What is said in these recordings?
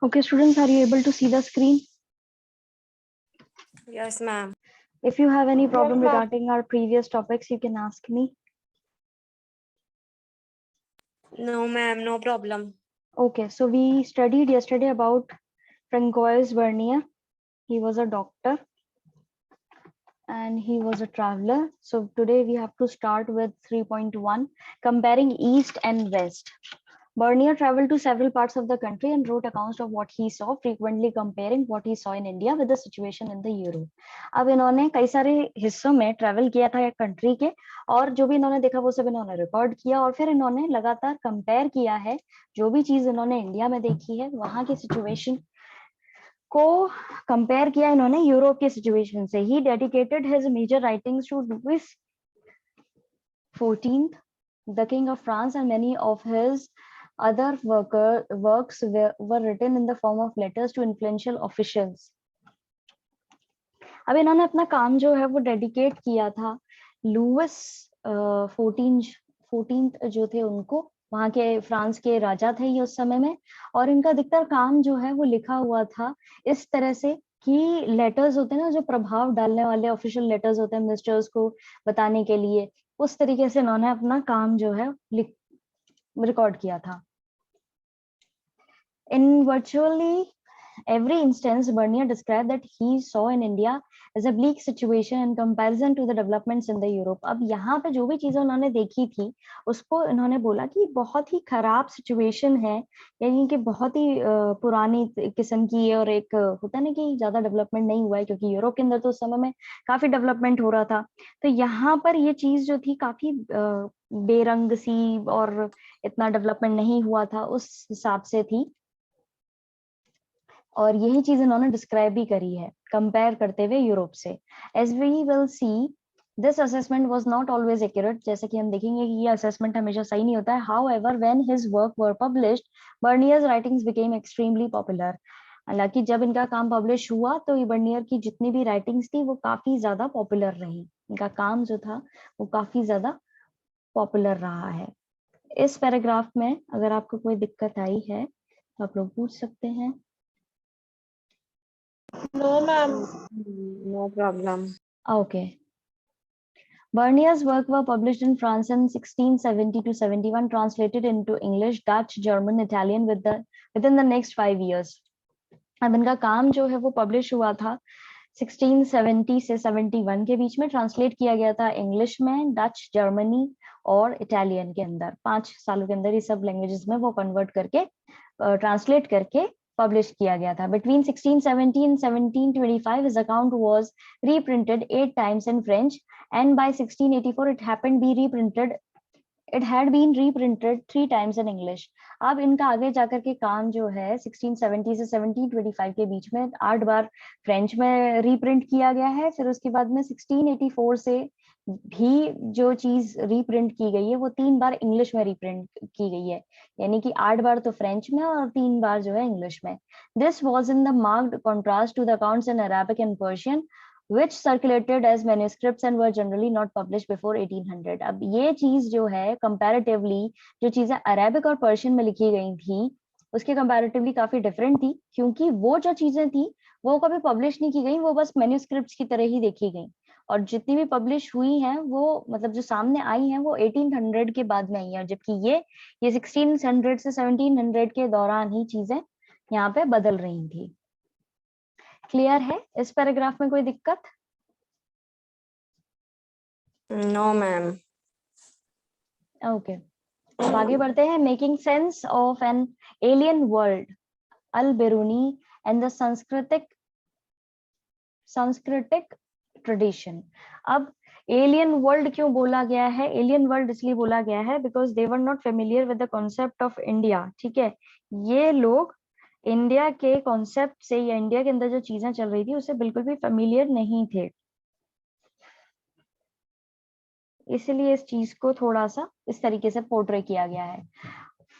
Okay, students, are you able to see the screen? Yes, ma'am. If you have any problem ma'am. regarding our previous topics, you can ask me. No, ma'am, no problem. Okay, so we studied yesterday about Francois Bernier. He was a doctor and he was a traveler. So today we have to start with 3.1, comparing East and West. Bernier traveled to several parts of the country and wrote accounts of what he saw, frequently comparing what he saw in India with the situation in the Europe. अब इन्होंने कई सारे हिस्सों में travel किया था एक country के, और जो भी इन्होंने देखा वो सब इन्होंने रिकॉर्ड किया, और फिर इन्होंने लगातार कंपेयर किया है जो भी चीज इन्होंने इंडिया में देखी है वहां की सिचुएशन को कंपेयर किया इन्होंने यूरोप के सिचुएशन से. ही dedicated his major writings to Louis 14th, the king of France, and many of his other works were written in the form of letters to influential officials. अब इन्होंने अपना काम जो है वो डेडिकेट किया था लुइस 14th जो थे उनको, वहां के फ्रांस के राजा थे ये उस समय में, और इनका अधिकतर काम जो है वो लिखा हुआ था इस तरह से कि लेटर्स होते हैं ना जो प्रभाव डालने वाले ऑफिशियल लेटर्स होते हैं मिनिस्टर्स को बताने के लिए, उस तरीके से इन्होंने अपना काम जो है रिकॉर्ड किया था. In virtually every instance, Bernier described that he saw in India as a bleak situation in comparison to the developments in the Europe. अब यहाँ पे जो भी चीजें उन्होंने देखी थी उसको इन्होंने बोला कि बहुत ही खराब सिचुएशन है, यानी कि बहुत ही पुरानी किस्म की है, और एक होता है ना कि ज्यादा डेवलपमेंट नहीं हुआ है, क्योंकि यूरोप के अंदर तो उस समय में काफी डेवलपमेंट हो रहा था. तो यहाँ पर ये चीज जो थी काफी बेरंग सी और इतना डेवलपमेंट नहीं हुआ था उस हिसाब से थी, और यही चीज इन्होंने डिस्क्राइब भी करी है कंपेयर करते हुए यूरोप से. As we will see, this assessment was not always accurate. जैसे कि हम देखेंगे कि ये असेसमेंट हमेशा सही नहीं होता है. However when his work were published, Bernier's writings became extremely popular. हालांकि जब इनका काम पब्लिश हुआ तो ये बर्नियर की जितनी भी राइटिंग्स थी वो काफी ज्यादा पॉपुलर रही. इनका काम जो था वो काफी ज्यादा पॉपुलर रहा है. इस पैराग्राफ में अगर आपको कोई दिक्कत आई है तो आप लोग पूछ सकते हैं. No, ma'am. No problem. Okay. Bernier's work were published in France in 1670 to 71, translated into English, Dutch, German, Italian within the next 5 years. अब इनका काम जो है वो पब्लिश हुआ था 1670 से 71 के बीच में, ट्रांसलेट किया गया था इंग्लिश में, डच, जर्मनी और इटालियन के अंदर. 5 सालों के अंदर ये सब लैंग्वेजेस में वो कन्वर्ट करके ट्रांसलेट करके published किया गया था. Between 1670 and 1725, his account was reprinted 8 times in French, and by 1684 it had been reprinted 3 times in English. अब इनका आगे जाकर के काम जो है 1670 से 1725 के बीच में 8 बार फ्रेंच में रीप्रिंट किया गया है. फिर उसके बाद में 1684 से भी जो चीज रीप्रिंट की गई है वो 3 बार इंग्लिश में रीप्रिंट की गई है, यानी कि 8 बार तो फ्रेंच में और 3 बार जो है इंग्लिश में. This was in the marked contrast to the accounts in Arabic and Persian which circulated as manuscripts and were generally not published before 1800. अब ये चीज जो है comparatively जो चीजें अरेबिक और पर्शियन में लिखी गई थी उसके comparatively काफी डिफरेंट थी, क्योंकि वो जो चीजें थी वो कभी पब्लिश नहीं की गई, वो बस मैन्यूस्क्रिप्ट्स की तरह ही देखी गई, और जितनी भी पब्लिश हुई हैं वो मतलब जो सामने आई हैं वो 1800 के बाद में आई है, जबकि ये 1600 से 1700 के दौरान ही चीजें यहाँ पे बदल रही थी. क्लियर है? इस पैराग्राफ में कोई दिक्कत? No, ma'am. ओके, अब आगे बढ़ते हैं. Making sense of an alien world, Al Biruni and the सांस्कृतिक ट्रेडिशन. अब एलियन वर्ल्ड क्यों बोला गया है? एलियन वर्ल्ड इसलिए बोला गया है because they were not familiar with the concept of India. ठीक है, ये लोग इंडिया के कॉन्सेप्ट से या इंडिया के अंदर जो चीजें चल रही थी उससे बिल्कुल भी फेमिलियर नहीं थे, इसलिए इस चीज को थोड़ा सा इस तरीके से पोर्ट्रे किया गया है.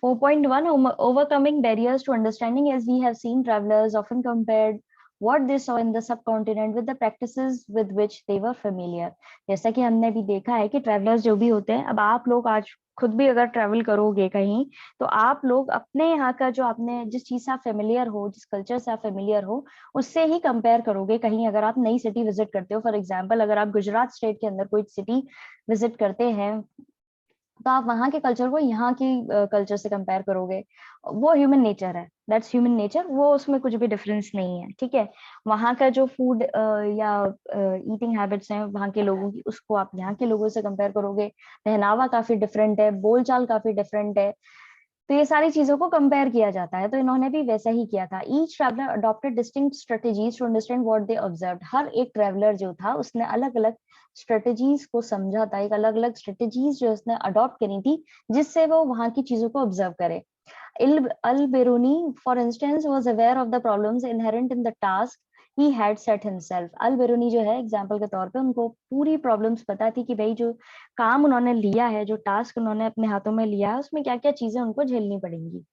4.1 overcoming barriers to understanding. As we have seen, travelers often compared what they saw in the subcontinent with the practices with which they were familiar. जैसा कि हमने भी देखा है कि ट्रैवलर्स जो भी होते हैं, अब आप लोग आज खुद भी अगर ट्रैवल करोगे कहीं, तो आप लोग अपने यहाँ का जो आपने जिस चीज से आप फेमिलियर हो, जिस कल्चर से आप फेमिलियर हो, उससे ही कंपेयर करोगे। कहीं अगर आप नई सिटी विजिट करते हो, फॉर एग्जाम्पल अगर आप गुजरात स्टेट के अंदर कोई सिटी विजिट करते हैं, तो आप वहां के कल्चर को यहाँ की कल्चर से कंपेयर करोगे। वो ह्यूमन नेचर है, दैट्स ह्यूमन नेचर, वो उसमें कुछ भी डिफरेंस नहीं है, ठीक है। वहां का जो फूड या ईटिंग हैबिट्स हैं वहां के लोगों की, उसको आप यहाँ के लोगों से कंपेयर करोगे। पहनावा काफी डिफरेंट है, बोलचाल काफी डिफरेंट है, तो ये सारी चीजों को कंपेयर किया जाता है। तो इन्होंने भी वैसा ही किया था। Each traveller adopted distinct strategies to understand what they observed. हर एक ट्रैवलर जो था उसने अलग अलग स्ट्रेटेजीज को समझा था, एक अलग अलग स्ट्रेटेजीज जो उसने अडॉप्ट करी थी, जिससे वो वहां की चीजों को ऑब्जर्व करे। Al-Biruni, for instance, was aware of the problems inherent in the task he had set himself. Al-Biruni जो है एग्जाम्पल के तौर पे, उनको पूरी प्रॉब्लम्स पता थी कि भाई जो काम उन्होंने लिया है, जो टास्क उन्होंने अपने हाथों में लिया है, उसमें क्या क्या चीजें उनको झेलनी पड़ेंगी।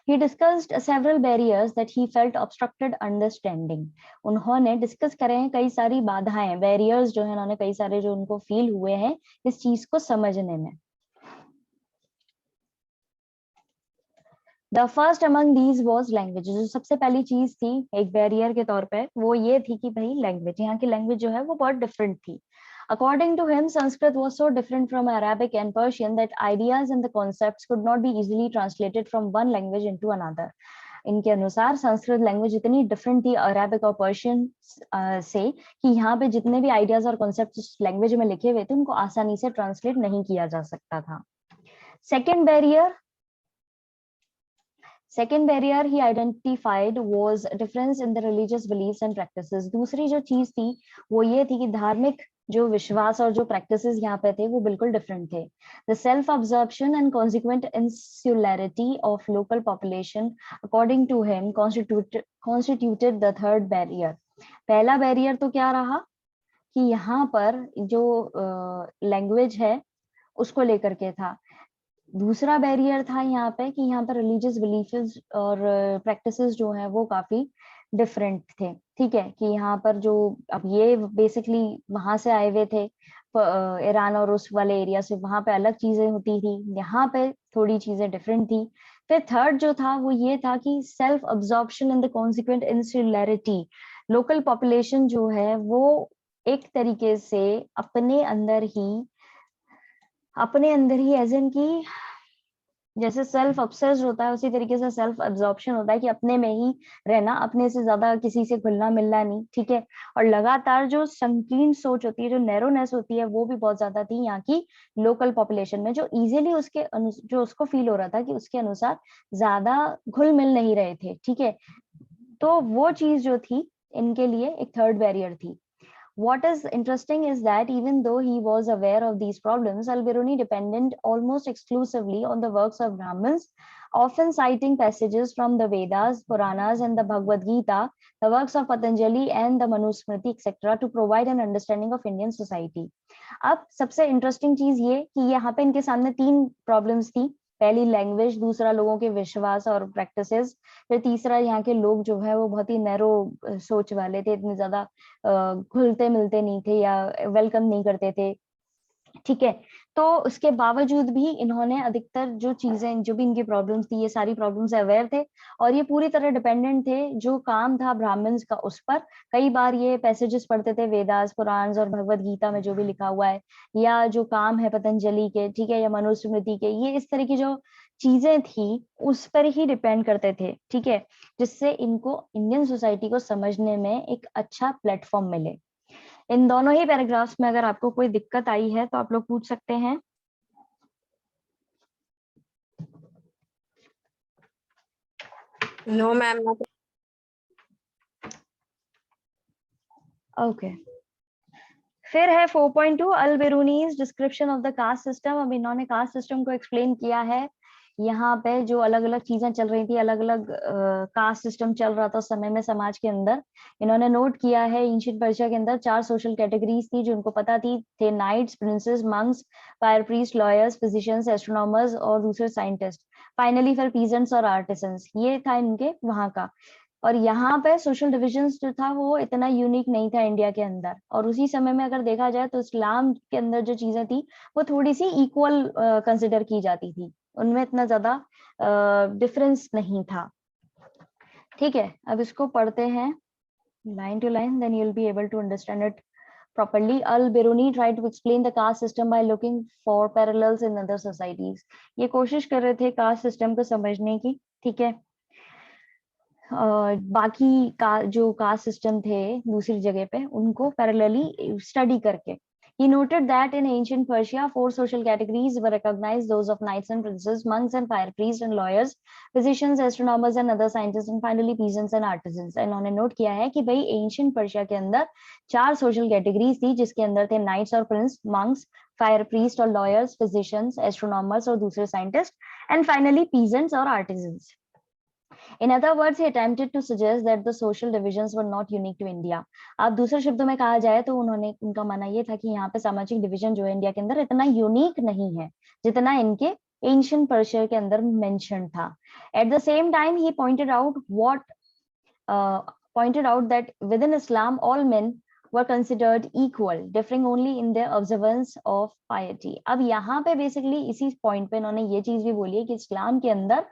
He discussed several barriers that he felt obstructed understanding. उन्होंने डिस्कस करे हैं कई सारी बाधाएं, बैरियर्स जो है उन्होंने कई सारे जो उनको फील हुए हैं इस चीज को समझने में। The first among these was language. जो सबसे पहली चीज थी एक बैरियर के तौर पे, वो ये थी कि भाई लैंग्वेज, यहाँ की लैंग्वेज जो है वो बहुत डिफरेंट थी। According to him, Sanskrit was so different from Arabic and Persian that ideas and the concepts could not be easily translated from one language into another. इनके अनुसार संस्कृत लैंग्वेज इतनी डिफरेंट थी अरेबिक और पर्शियन से कि यहाँ पे जितने भी आइडियाज और कॉन्सेप्ट उस लैंग्वेज में लिखे हुए थे उनको आसानी से ट्रांसलेट नहीं किया जा सकता था। Second barrier he identified was difference in the religious beliefs and practices. दूसरी जो चीज थी वो ये थी कि धार्मिक जो विश्वास और जो प्रैक्टिसेस यहाँ पे थे वो बिल्कुल डिफरेंट थे। The self-absorption and consequent insularity of local population, according to him, constituted the third barrier. पहला बैरियर तो क्या रहा कि यहाँ पर जो लैंग्वेज है उसको लेकर के था। दूसरा बैरियर था यहाँ पे कि यहाँ पर रिलीजियस बिलीफ्स और प्रैक्टिसेस जो है वो काफी डिफरेंट थे, ठीक है। कि यहाँ पर जो, अब ये बेसिकली वहां से आए हुए थे ईरान और उस वाले एरिया से, वहां पे अलग चीजें होती थी, यहाँ पे थोड़ी चीजें डिफरेंट थी। फिर थर्ड जो था वो ये था कि self absorption and the consequent insularity. Local population जो है वो एक तरीके से अपने अंदर ही एज इन की जैसे सेल्फ ऑब्सेस्ड होता है, उसी तरीके से सेल्फ अब्जॉर्प्शन होता है कि अपने में ही रहना, अपने से ज्यादा किसी से घुलना मिलना नहीं, ठीक है। और लगातार जो संकीर्ण सोच होती है, जो नैरोनेस होती है, वो भी बहुत ज्यादा थी यहाँ की लोकल पॉपुलेशन में, जो इजीली जो उसको फील हो रहा था कि उसके अनुसार ज्यादा घुल मिल नहीं रहे थे, ठीक है। तो वो चीज जो थी इनके लिए एक थर्ड बैरियर थी। What is interesting is that even though he was aware of these problems, Al-Biruni depended almost exclusively on the works of Brahmins, often citing passages from the Vedas, Puranas, and the Bhagavad Gita, the works of Patanjali and the Manusmriti, etc., to provide an understanding of Indian society. अब सबसे interesting चीज ये कि यहाँ पे इनके सामने तीन प्रॉब्लम्स थी। पहली लैंग्वेज, दूसरा लोगों के विश्वास और प्रैक्टिसेस, फिर तीसरा यहाँ के लोग जो है वो बहुत ही नैरो सोच वाले थे, इतने ज्यादा घुलते मिलते नहीं थे या वेलकम नहीं करते थे, ठीक है। तो उसके बावजूद भी इन्होंने अधिकतर जो चीजें, जो भी इनकी प्रॉब्लम्स थी, ये सारी प्रॉब्लम्स अवेयर थे और ये पूरी तरह डिपेंडेंट थे, जो काम था ब्राह्मण्स का उस पर। कई बार ये पैसेजेस पढ़ते थे वेदास, पुराण और भगवद गीता में जो भी लिखा हुआ है, या जो काम है पतंजलि के, ठीक है, या मनुस्मृति के, ये इस तरह की जो चीजें थी उस पर ही डिपेंड करते थे, ठीक है, जिससे इनको इंडियन सोसाइटी को समझने में एक अच्छा प्लेटफॉर्म मिले। इन दोनों ही पैराग्राफ्स में अगर आपको कोई दिक्कत आई है तो आप लोग पूछ सकते हैं। No ma'am, no. ओके, फिर है 4.2 Al Biruni's description of the caste system. अब इन्होंने कास्ट सिस्टम को एक्सप्लेन किया है। यहाँ पे जो अलग अलग चीजें चल रही थी, अलग अलग कास्ट सिस्टम चल रहा था उस समय में समाज के अंदर, इन्होंने नोट किया है। एंशिएंट पर्शिया के अंदर 4 सोशल कैटेगरीज थी जो उनको पता थी, थे knights, princes, monks, fire priest, lawyers, physicians, astronomers और दूसरे साइंटिस्ट, फाइनली फिर पीजेंट्स और आर्टिसंस। ये था इनके वहां का। और यहाँ पे सोशल डिविजन्स जो था वो इतना यूनिक नहीं था इंडिया के अंदर। और उसी समय में अगर देखा जाए तो इस्लाम के अंदर जो चीजें थी वो थोड़ी सी इक्वल कंसिडर की जाती थी, उनमें इतना ज्यादा डिफरेंस नहीं था। ठीक है, अब इसको पढ़ते हैं line to line, then you'll be able to understand it properly. Al-Biruni tried to explain the caste system by looking for parallels in other societies. ये कोशिश कर रहे थे कास्ट सिस्टम को समझने की। ठीक है, बाकी का जो कास्ट सिस्टम थे दूसरी जगह पे उनको पैरेलली स्टडी करके। He noted that in ancient Persia, 4 social categories were recognized: those of knights and princes, monks and fire priests and lawyers, physicians, astronomers and other scientists, and finally peasants and artisans. इन्होंने note किया है कि भाई ancient Persia के अंदर 4 social categories थी, जिसके अंदर थे नाइट्स और प्रिंस, मंक्स, फायर प्रीस्ट और लॉयर्स, फिजिशियंस, एस्ट्रोनॉमर्स और दूसरे साइंटिस्ट, एंड फाइनली पीजेंट्स और artisans. In other words, he attempted to suggest that the social divisions were not unique to India. अब दूसरे शब्दों में कहा जाए तो उन्होंने उनका मानना ये था कि यहाँ पे सामाजिक डिवीजन जो है इंडिया के अंदर इतना यूनिक नहीं है जितना इनके एंशियंट पर्शिया के अंदर मेंशन था. At the same time, he pointed out that within Islam, all men were considered equal, differing only in their observance of piety. अब यहाँ पे बेसिकली इसी पॉइंट पे उन्होंने ये चीज भी बोली है कि इस्लाम के अंदर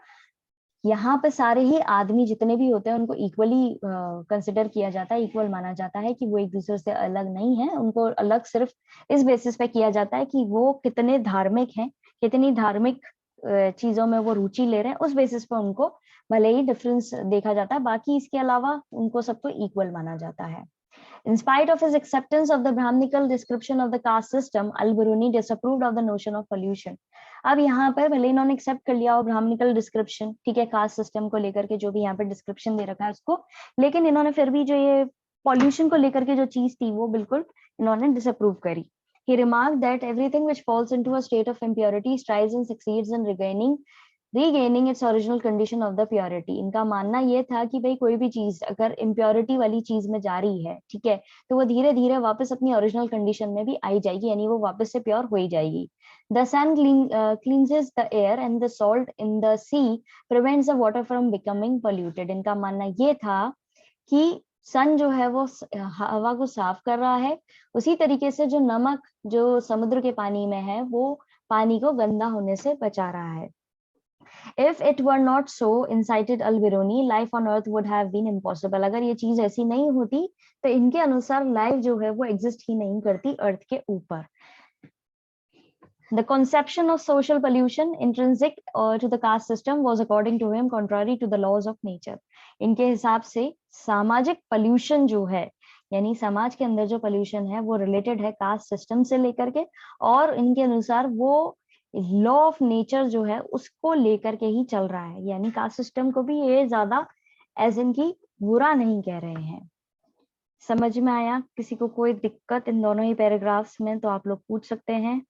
यहाँ पे सारे ही आदमी जितने भी होते हैं उनको इक्वली कंसिडर किया जाता है, इक्वल माना जाता है कि वो एक दूसरे से अलग नहीं है. उनको अलग सिर्फ इस बेसिस पे किया जाता है कि वो कितने धार्मिक हैं, कितनी धार्मिक चीजों में वो रुचि ले रहे हैं, उस बेसिस पे उनको भले ही डिफरेंस देखा जाता है, बाकी इसके अलावा उनको सबको इक्वल माना जाता है. In spite of his acceptance of the Brahminical description of the caste system, Al-Biruni disapproved of the notion of pollution. अब यहाँ पर भले इन्होंने एक्सेप्ट कर लिया और ब्राह्मणिकल डिस्क्रिप्शन, ठीक है, कास्ट सिस्टम को लेकर के जो भी यहाँ पे डिस्क्रिप्शन दे रखा है उसको, लेकिन इन्होंने फिर भी जो ये पॉल्यूशन को लेकर के जो चीज थी वो बिल्कुल इन्होंने डिसअप्रूव करी. He remarked that everything which falls into a state of impurity strives and succeeds in regaining its original condition of the purity. इनका मानना ये था कि भाई कोई भी चीज अगर इम्प्योरिटी वाली चीज में जा रही है, ठीक है, तो वो धीरे धीरे वापस अपनी ओरिजिनल कंडीशन में भी आई जाएगी, यानी वो वापस से प्योर हो ही जाएगी. The sun cleanses the air and the salt in the sea prevents the water from becoming polluted. इनका मानना ये था कि सन जो है वो हवा को साफ कर रहा है, उसी तरीके से जो नमक जो समुद्र के पानी में है वो पानी को गंदा होने से बचा रहा है. If it were not so, incited Al-Biruni, life on earth would have been impossible. अगर ये चीज ऐसी नहीं होती तो इनके अनुसार लाइफ जो है वो एग्जिस्ट ही नहीं करती अर्थ के ऊपर. The conception of social pollution intrinsic to the caste system was, according to him, contrary to the laws of nature. इनके हिसाब से सामाजिक pollution जो है, यानी समाज के अंदर जो pollution है वो related है caste system से लेकर के, और इनके अनुसार वो लॉ ऑफ नेचर जो है उसको लेकर के ही चल रहा है, यानी कास्ट सिस्टम को भी ये ज्यादा एज इन की बुरा नहीं कह रहे हैं. समझ में आया? किसी को कोई दिक्कत इन दोनों ही पैराग्राफ्स में तो आप लोग पूछ सकते हैं.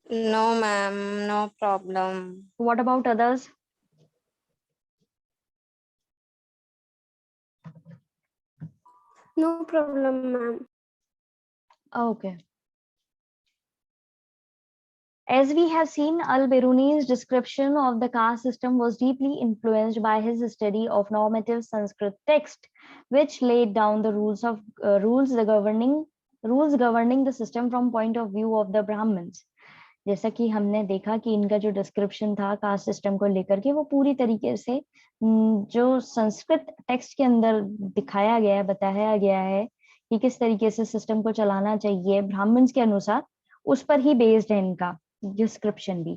No, ma'am, no problem. What about others? No problem, ma'am. Okay. As we have seen, Al-Biruni's description of the caste system was deeply influenced by his study of normative Sanskrit text, which laid down the rules governing the system from point of view of the Brahmins. जैसा कि हमने देखा कि इनका जो description था caste system को लेकर के वो पूरी तरीके से जो संस्कृत टेक्स्ट के अंदर दिखाया गया है, बताया गया है कि किस तरीके से सिस्टम को चलाना चाहिए ब्राह्मण्स के अनुसार, उस पर ही बेस्ड है इनका डिस्क्रिप्शन भी.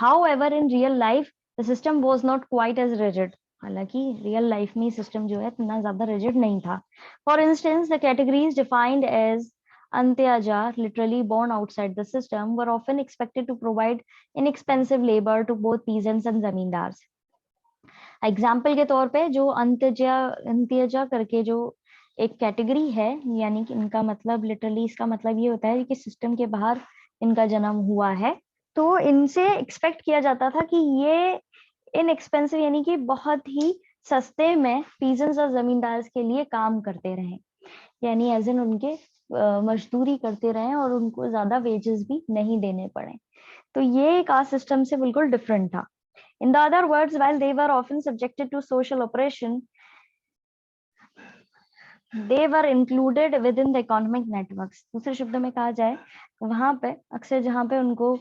However, in real life, the system was not quite as rigid. हालांकि रियल लाइफ में सिस्टम जो है इतना ज्यादा रिजिड नहीं था. For instance, the categories defined as Antyaja, literally born outside the system, were often expected to provide inexpensive labor to both peasants and zamindars. Example के तौर पे जो अंत्यजा करके जो एक कैटेगरी है, यानी कि इनका मतलब लिटरली इसका मतलब ये होता है कि सिस्टम के बाहर इनका जन्म हुआ है, तो इनसे एक्सपेक्ट किया जाता था कि ये इनएक्सपेंसिव यानी कि बहुत ही सस्ते में पीजेंट्स और जमींदार के लिए काम करते रहे, यानी एज इन उनके मजदूरी करते रहे और उनको ज्यादा वेजेस भी नहीं देने पड़े. तो ये कास्ट सिस्टम से बिल्कुल डिफरेंट था. In the other words, while they were often subjected to social oppression, they were included within the economic networks. दूसरे शब्दों में कहा जाए, वहां पे अक्सर जहां पे उनको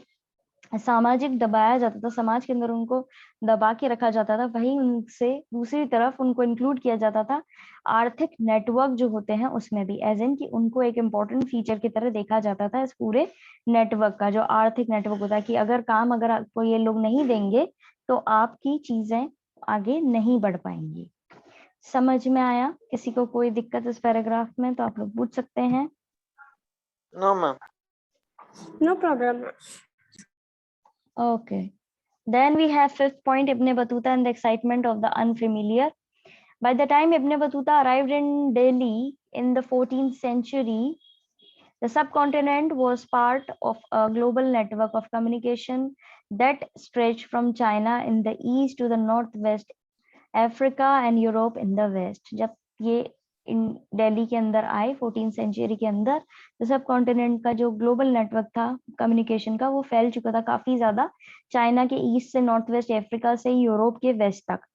सामाजिक दबाया जाता था, समाज के अंदर उनको दबा के रखा जाता था, वहीं उनसे दूसरी तरफ उनको इंक्लूड किया जाता था आर्थिक नेटवर्क जो होते हैं उसमें भी, एज इन कि उनको एक इम्पोर्टेंट फीचर की तरह देखा जाता था इस पूरे नेटवर्क का, जो आर्थिक नेटवर्क होता है कि अगर काम अगर आपको ये लोग नहीं देंगे तो आपकी चीजें आगे नहीं बढ़ पाएंगी। समझ में आया? किसी को कोई दिक्कत इस पैराग्राफ में तो आप लोग पूछ सकते हैं। No, ma'am. No problem. Okay. Then we have fifth point, Ibn Battuta and the excitement of the unfamiliar. By the time Ibn Battuta arrived in Delhi in the 14th century, the subcontinent was part of a global network of communication that stretched from China in the east to the northwest, Africa and Europe in the west. जब ये इन दिल्ली के अंदर आए 14th century के अंदर, तो सब continent का जो ग्लोबल नेटवर्क था कम्युनिकेशन का वो फैल चुका था काफी ज्यादा, चाइना के ईस्ट से नॉर्थ वेस्ट, अफ्रीका से यूरोप के वेस्ट तक.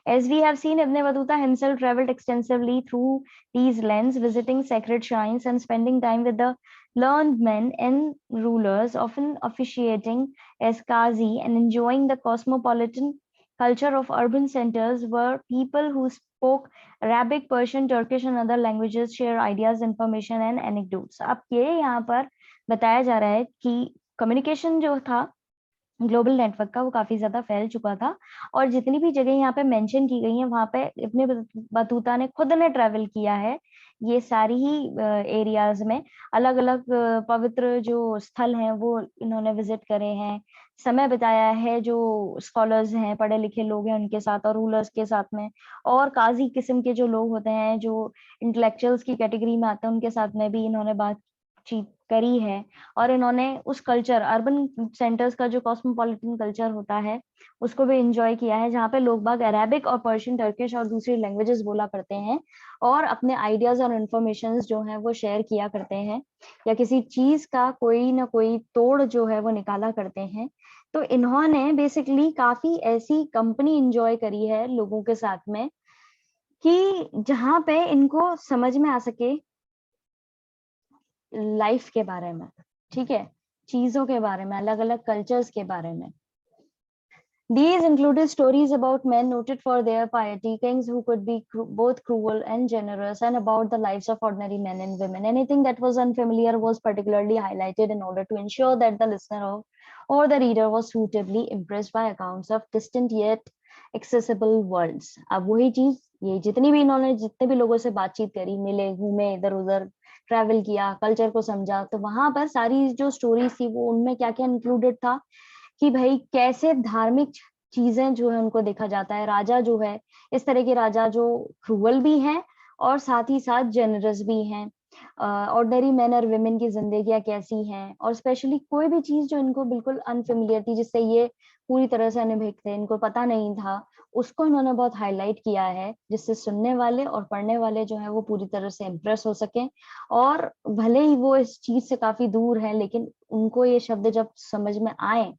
As we have seen, Ibn Battuta himself traveled extensively through these lands, visiting sacred shrines and spending time with the learned men and rulers, often officiating as qazi and enjoying the cosmopolitan culture of urban centers where people who spoke Arabic, Persian, Turkish and other languages share ideas, information and anecdotes. अब ये यहाँ पर बताया जा रहा है कि communication जो था ग्लोबल नेटवर्क का वो काफी ज्यादा फैल चुका था, और जितनी भी जगह यहाँ पे मेंशन की गई है वहां पे इब्न बतूता ने खुद ने ट्रैवल किया है ये सारी ही एरियाज में, अलग अलग पवित्र जो स्थल हैं वो इन्होंने विजिट करे हैं, समय बिताया है जो स्कॉलर्स हैं, पढ़े लिखे लोग हैं उनके साथ और रूलर्स के साथ में, और काजी किस्म के जो लोग होते हैं जो इंटेलेक्चुअल्स की कैटेगरी में आते हैं उनके साथ में भी इन्होंने बातचीत करी है, और इन्होंने उस कल्चर अर्बन सेंटर्स का जो कॉस्मोपॉलिटन कल्चर होता है उसको भी एंजॉय किया है, जहाँ पे लोग बाग अरेबिक और पर्शियन, टर्किश और दूसरी लैंग्वेजेस बोला करते हैं और अपने आइडियाज और इन्फॉर्मेशन जो है वो शेयर किया करते हैं, या किसी चीज का कोई ना कोई तोड़ जो है वो निकाला करते हैं. तो इन्होंने बेसिकली काफी ऐसी कंपनी एंजॉय करी है लोगों के साथ में कि जहाँ पे इनको समझ में आ सके लाइफ के बारे में, ठीक है, चीजों के बारे में, अलग अलग कल्चर्स के बारे में. These included stories about men noted for their piety, kings who could be both cruel and generous, and about the lives of ordinary men and women. Anything that was unfamiliar was particularly highlighted in order to ensure that the listener or the reader was suitably impressed by accounts of distant yet accessible worlds. अब वही चीज, ये जितनी भी इन्होंने जितने भी लोगों से बातचीत करी, मिले, घूमे, इधर उधर ट्रैवल किया, कल्चर को समझा, तो वहां पर सारी जो स्टोरीज थी वो उनमें क्या क्या इंक्लूडेड था कि भाई कैसे धार्मिक चीजें जो है उनको देखा जाता है, राजा जो है इस तरह के राजा जो क्रूअल भी हैं और साथ ही साथ जेनरस भी हैं, ऑर्डिनरी मैन और विमेन की जिंदगियां कैसी हैं, और स्पेशली कोई भी चीज जो इनको बिल्कुल अनफेमिलियर थी, जिससे ये पूरी तरह से अनभिज्ञ थे, इनको पता नहीं था, उसको इन्होंने बहुत हाईलाइट किया है जिससे सुनने वाले और पढ़ने वाले जो है वो पूरी तरह से इम्प्रेस हो सके, और भले ही वो इस चीज से काफी दूर है लेकिन उनको ये शब्द जब समझ में आए,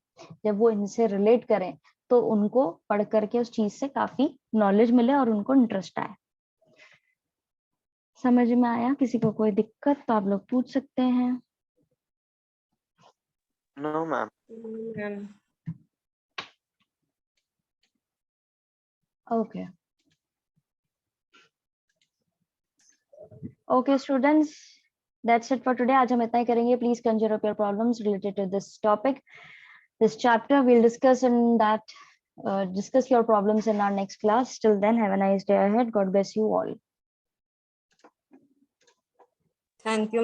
जब वो इनसे रिलेट करें तो उनको पढ़ करके उस चीज से काफी नॉलेज मिले और उनको इंटरेस्ट आए. समझ में आया? किसी को कोई दिक्कत तो आप लोग पूछ सकते हैं. No, ma'am. Okay. Okay, students, that's it for today. आज हम इतना ही करेंगे. Please conjure up your problems related to this topic, this chapter. We'll discuss in that, discuss your problems in our next class. Till then, have a nice day ahead. God bless you all. Thank you.